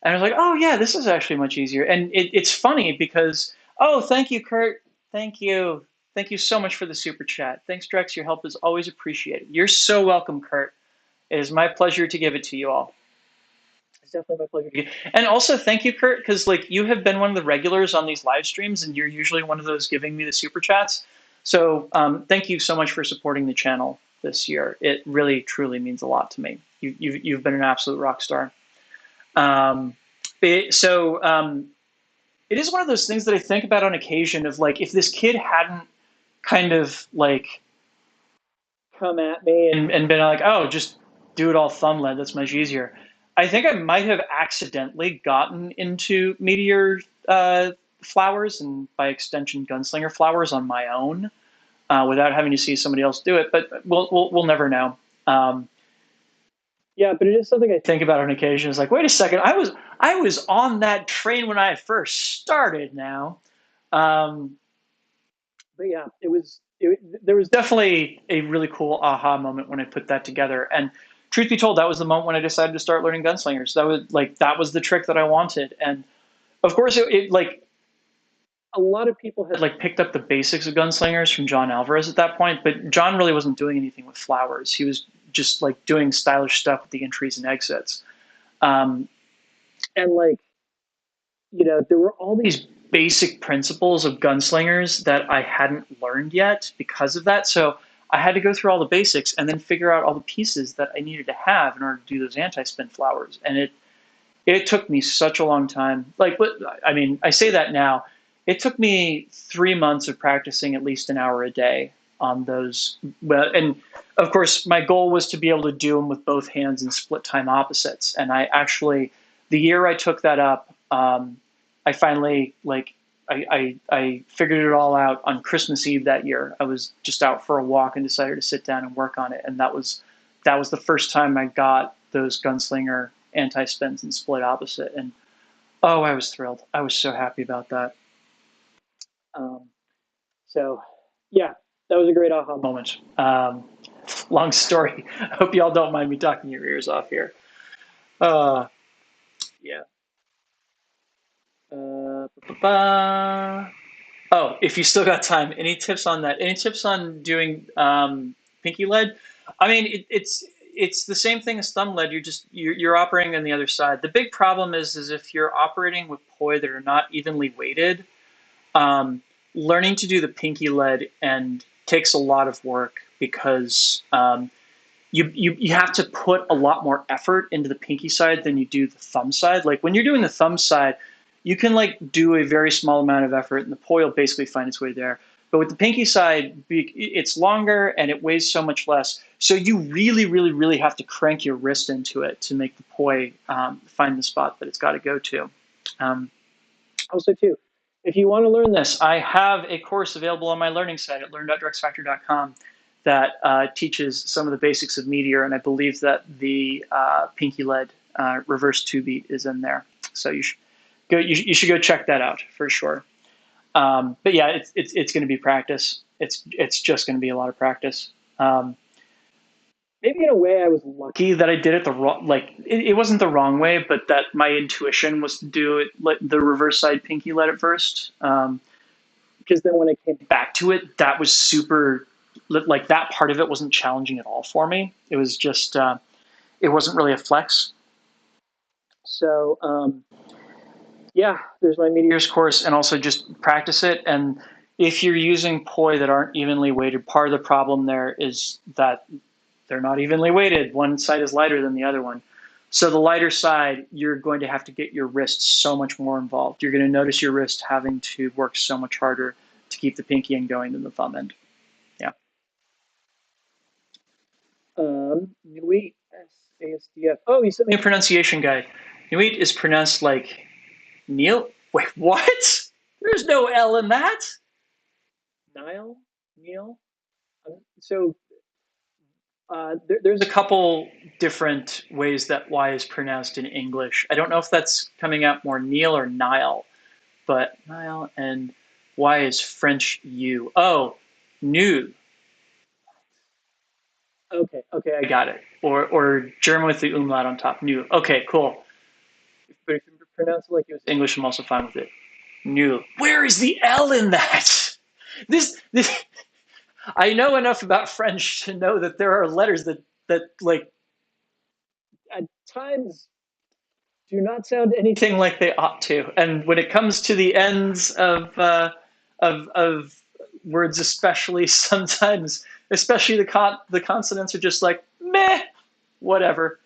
And I was like, oh, yeah, this is actually much easier. And it's funny because, oh, thank you, Kurt. Thank you. Thank you so much for the super chat. Thanks, Drex. Your help is always appreciated. You're so welcome, Kurt. It is my pleasure to give it to you all. It's definitely my pleasure. And also, thank you, Kurt, because like you have been one of the regulars on these live streams, and you're usually one of those giving me the super chats. So thank you so much for supporting the channel this year. It really, truly means a lot to me. You've been an absolute rock star. It is one of those things that I think about on occasion of like, if this kid hadn't kind of like come at me and been like, oh, just do it all thumb led, that's much easier. I think I might have accidentally gotten into meteor flowers and by extension gunslinger flowers on my own without having to see somebody else do it. But we'll never know. Yeah, but it is something I think about on occasion. It's like, wait a second, I was on that train when I first started. Now, but yeah, there was definitely a really cool aha moment when I put that together. And truth be told, that was the moment when I decided to start learning gunslingers. That was the trick that I wanted. And of course, it like a lot of people had like picked up the basics of gunslingers from John Alvarez at that point, but John really wasn't doing anything with flowers. He was just like doing stylish stuff with the entries and exits. Um, and like, there were all these basic principles of gunslingers that I hadn't learned yet because of that. So I had to go through all the basics and then figure out all the pieces that I needed to have in order to do those anti-spin flowers. And it took me such a long time. Like, but I mean, I say that now. It took me 3 months of practicing at least an hour a day on those. Well, and of course, my goal was to be able to do them with both hands and split time opposites. And I actually, the year I took that up, I finally like I figured it all out on Christmas Eve that year. I was just out for a walk and decided to sit down and work on it, and that was the first time I got those gunslinger anti spins and split opposite. And oh, I was thrilled. I was so happy about that. Um, so yeah, that was a great aha moment. Long story. I hope y'all don't mind me talking your ears off here. Uh, yeah. Oh, if you still got time, any tips on that? Any tips on doing pinky lead? I mean, it's the same thing as thumb lead. You're operating on the other side. The big problem is if you're operating with poi that are not evenly weighted, um, learning to do the pinky lead and takes a lot of work because you have to put a lot more effort into the pinky side than you do the thumb side. Like when you're doing the thumb side, you can like do a very small amount of effort, and the poi will basically find its way there. But with the pinky side, it's longer and it weighs so much less. So you really, really, really have to crank your wrist into it to make the poi find the spot that it's got to go to. Um, Also, too, if you want to learn this, I have a course available on my learning site at learn.directsfactor.com that teaches some of the basics of Meteor, and I believe that the pinky lead reverse two beat is in there. So you should go. You should go check that out for sure. But yeah, it's going to be practice. It's just going to be a lot of practice. Maybe in a way I was lucky that I did it the wrong, like it wasn't the wrong way, but that my intuition was to do it like the reverse side pinky lead at first. Because then when I came back to it, that was super, like that part of it wasn't challenging at all for me. It was just, it wasn't really a flex. So yeah, there's my Meteors course, and also just practice it. And if you're using poi that aren't evenly weighted, part of the problem there is that they're not evenly weighted. One side is lighter than the other one. So the lighter side, you're going to have to get your wrist so much more involved. You're going to notice your wrist having to work so much harder to keep the pinky end going than the thumb end. Yeah. Nuit, SASDF. Oh, you sent me a pronunciation guide. Nuit is pronounced like Neil. Wait, what? There's no L in that. Nile? Neil? So there's a couple different ways that Y is pronounced in English. I don't know if that's coming out more Neil or Nile, but Nile, and Y is French U. Oh, new. Okay, okay, I got it. Or German with the umlaut on top. New. Okay, cool. But if you pronounce it like it was English, I'm also fine with it. New. Where is the L in that? This I know enough about French to know that there are letters that like at times do not sound anything like they ought to. And when it comes to the ends of words, especially sometimes, especially the consonants are just like meh, whatever.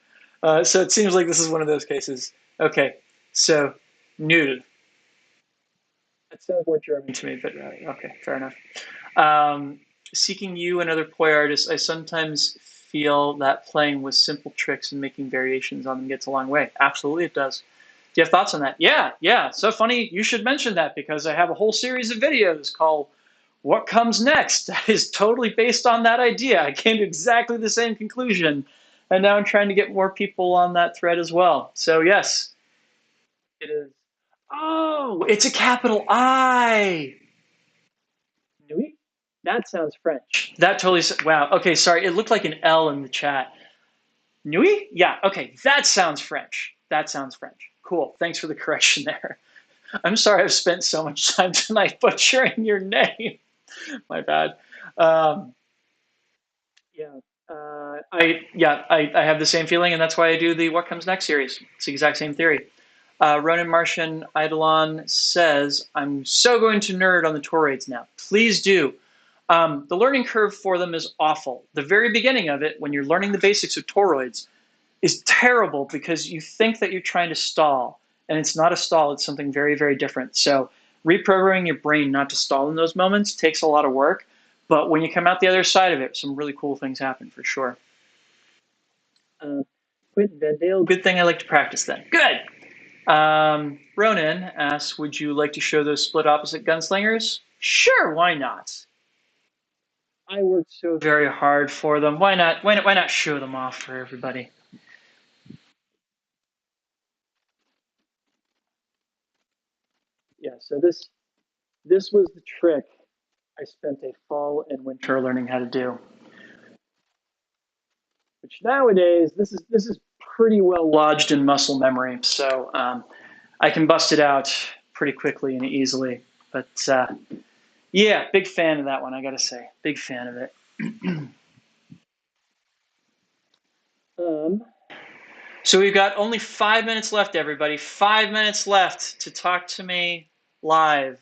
So it seems like this is one of those cases. Okay, so nude. That sounds more German to me, but okay, fair enough. Seeking you and other poi artists, I sometimes feel that playing with simple tricks and making variations on them gets a long way. Absolutely, it does. Do you have thoughts on that? Yeah, yeah. So funny you should mention that because I have a whole series of videos called What Comes Next that is totally based on that idea. I came to exactly the same conclusion. And now I'm trying to get more people on that thread as well. So, yes, it is. Oh, it's a capital I. Nuit? That sounds French. That totally, wow. Okay, sorry. It looked like an L in the chat. Nuit? Yeah, okay. That sounds French. That sounds French. Cool. Thanks for the correction there. I'm sorry I've spent so much time tonight butchering your name. My bad. Um, yeah. I have the same feeling, and that's why I do the What Comes Next series. It's the exact same theory. Ronan Martian Eidolon says, I'm so going to nerd on the toroids now. Please do. The learning curve for them is awful. The very beginning of it, when you're learning the basics of toroids, is terrible because you think that you're trying to stall, and it's not a stall, it's something very, very different. So reprogramming your brain not to stall in those moments takes a lot of work, but when you come out the other side of it, some really cool things happen for sure. Quentin Vendale, good thing I like to practice then. Good. Ronan asks, would you like to show those split opposite gunslingers? Sure, why not? I worked so very hard for them. Why not? Why not show them off for everybody? Yeah. So this was the trick I spent a fall and winter learning how to do. Which nowadays this is pretty well lodged in muscle memory, so I can bust it out pretty quickly and easily. But yeah, big fan of that one. I gotta say, big fan of it. So we've got only 5 minutes left, everybody. 5 minutes left to talk to me live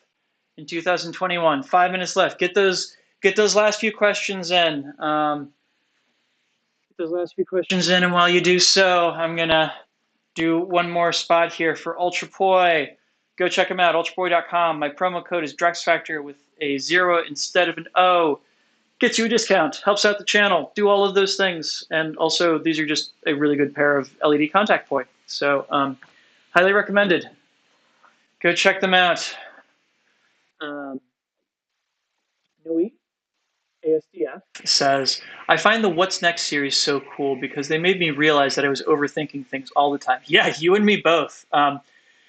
in 2021. 5 minutes left. Get those last few questions in. Get those last few questions in, and while you do so, I'm gonna do one more spot here for Ultra Poi. Go check them out, ultraboy.com. My promo code is DrexFactor with a 0 instead of an O. Gets you a discount, helps out the channel, do all of those things. And also, these are just a really good pair of LED contact poi. So, highly recommended. Go check them out. Nui ASDF says, I find the What's Next series so cool because they made me realize that I was overthinking things all the time. Yeah, you and me both.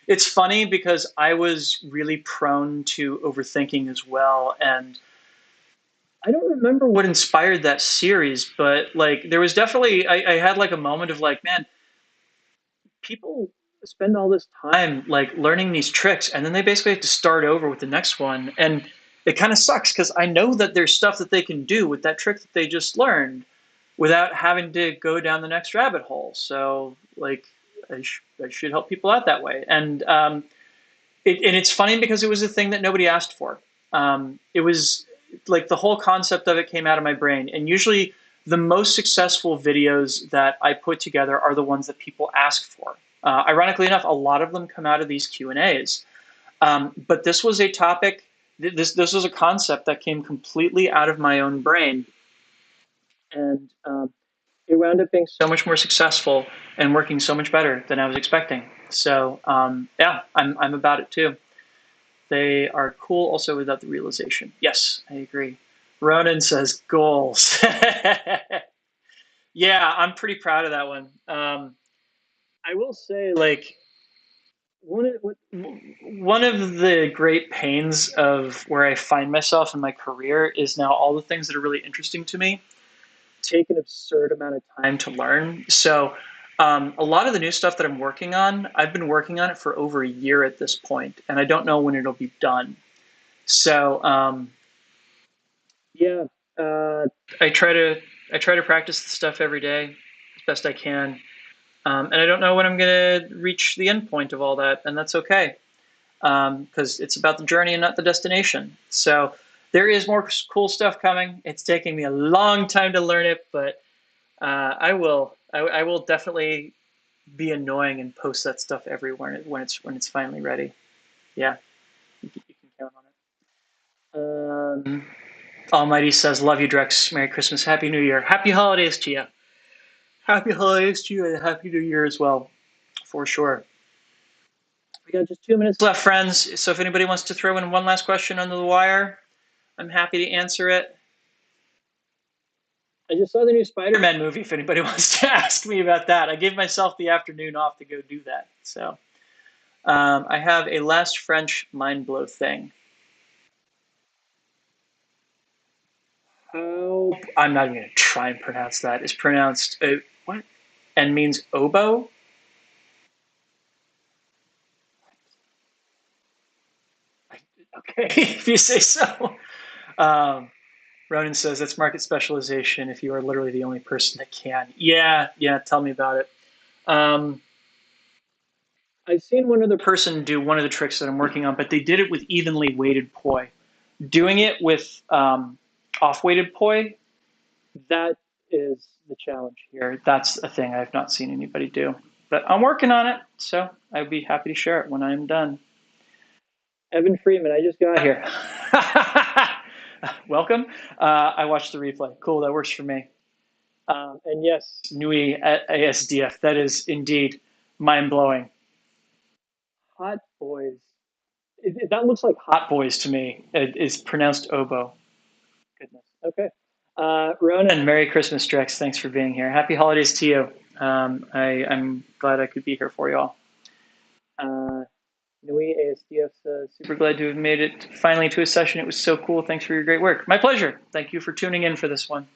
It's funny because I was really prone to overthinking as well. And I don't remember what inspired that series, but like there was definitely, I had like a moment of like, man, people spend all this time like learning these tricks and then they basically have to start over with the next one. And it kind of sucks because I know that there's stuff that they can do with that trick that they just learned without having to go down the next rabbit hole. So like I should help people out that way. And and it's funny because it was a thing that nobody asked for. It was like the whole concept of it came out of my brain. And usually the most successful videos that I put together are the ones that people ask for. Ironically enough, a lot of them come out of these Q&As. But this was a topic, this was a concept that came completely out of my own brain. And it wound up being so much more successful and working so much better than I was expecting. So yeah, I'm about it too. They are cool also without the realization. Yes, I agree. Ronan says goals. Yeah, I'm pretty proud of that one. I will say, like, one of the great pains of where I find myself in my career is now all the things that are really interesting to me take an absurd amount of time to learn. So, a lot of the new stuff that I'm working on, I've been working on it for over a year at this point, and I don't know when it'll be done. So, yeah, uh, I try to practice the stuff every day as best I can, and I don't know when I'm gonna reach the end point of all that, and that's okay because it's about the journey and not the destination. So there is more cool stuff coming. It's taking me a long time to learn it, but I will. I will definitely be annoying and post that stuff everywhere when it's finally ready. Yeah, you can count on it. Almighty says, "Love you, Drex. Merry Christmas, Happy New Year, Happy Holidays to you. Happy Holidays to you, and Happy New Year as well, for sure." We got just 2 minutes left, friends. So if anybody wants to throw in one last question under the wire, I'm happy to answer it. I just saw the new Spider-Man movie. If anybody wants to ask me about that, I gave myself the afternoon off to go do that. So I have a last French mind blow thing. How I'm not even going to try and pronounce that. It's pronounced what and means oboe. Okay, if you say so. Um, Ronan says that's market specialization if you are literally the only person that can. Yeah, yeah, tell me about it. Um, I've seen one other person do one of the tricks that I'm working on, but they did it with evenly weighted poi. Doing it with off-weighted poi, that is the challenge here. That's a thing I've not seen anybody do. But I'm working on it, so I'd be happy to share it when I'm done. Evan Freeman, I just got here. Welcome. I watched the replay. Cool, that works for me. And yes, Nui at ASDF. That is indeed mind blowing. Hot boys. That looks like hot boys to me. It is pronounced oboe. Goodness. Okay. Ronan, Merry Christmas, Drex. Thanks for being here. Happy holidays to you. I'm glad I could be here for you all. Nui ASDF says, super glad to have made it finally to a session. It was so cool. Thanks for your great work. My pleasure. Thank you for tuning in for this one.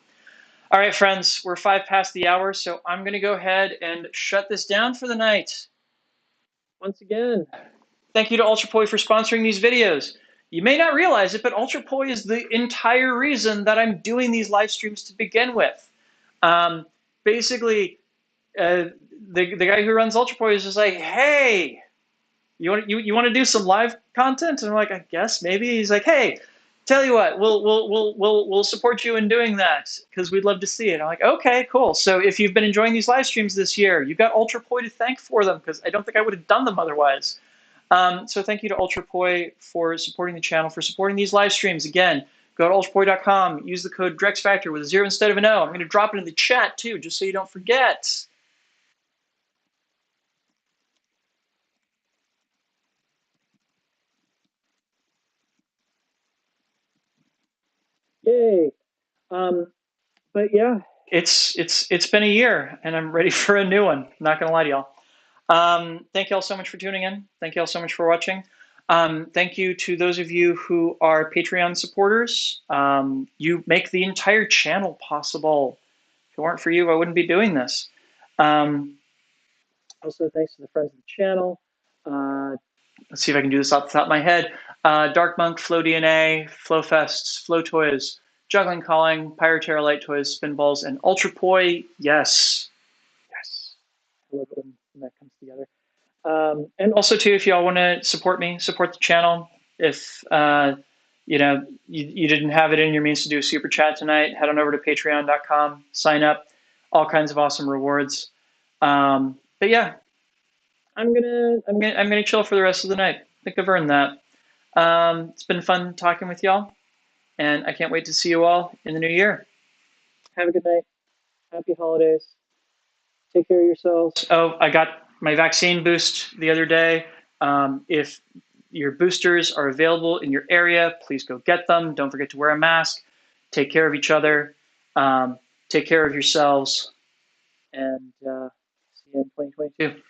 All right, friends, we're 5 past the hour, so I'm going to go ahead and shut this down for the night. Once again, thank you to UltraPoi for sponsoring these videos. You may not realize it, but UltraPoi is the entire reason that I'm doing these live streams to begin with. Basically, the guy who runs UltraPoi is just like, hey, you want to do some live content? And I'm like, I guess maybe. He's like, hey, tell you what, we'll support you in doing that because we'd love to see it. I'm like, okay, cool. So if you've been enjoying these live streams this year, you've got UltraPoi to thank for them because I don't think I would have done them otherwise. So thank you to UltraPoi for supporting the channel, for supporting these live streams. Again, go to ultrapoi.com, use the code DrexFactor with a 0 instead of an O. I'm going to drop it in the chat too, just so you don't forget. Yay. But yeah, it's been a year, and I'm ready for a new one. Not gonna lie to y'all. Thank y'all so much for tuning in. Thank y'all so much for watching. Thank you to those of you who are Patreon supporters. You make the entire channel possible. If it weren't for you, I wouldn't be doing this. Also, thanks to the friends of the channel. Let's see if I can do this off the top of my head. Dark Monk, Flow DNA, Flow Fests, Flow Toys, Juggling Calling, Pyroterra Light Toys, Spinballs, and Ultra Poi. Yes. Yes. I love it when that comes together. And also, too, if y'all want to support me, support the channel. If you didn't have it in your means to do a super chat tonight, head on over to patreon.com, sign up, all kinds of awesome rewards. But yeah, I'm gonna chill for the rest of the night. I think I've earned that. It's been fun talking with y'all, and I can't wait to see you all in the new year. Have a good night. Happy holidays. Take care of yourselves. Oh, I got my vaccine boost the other day. If your boosters are available in your area, please go get them. Don't forget to wear a mask. Take care of each other. Take care of yourselves. And see you in 2022.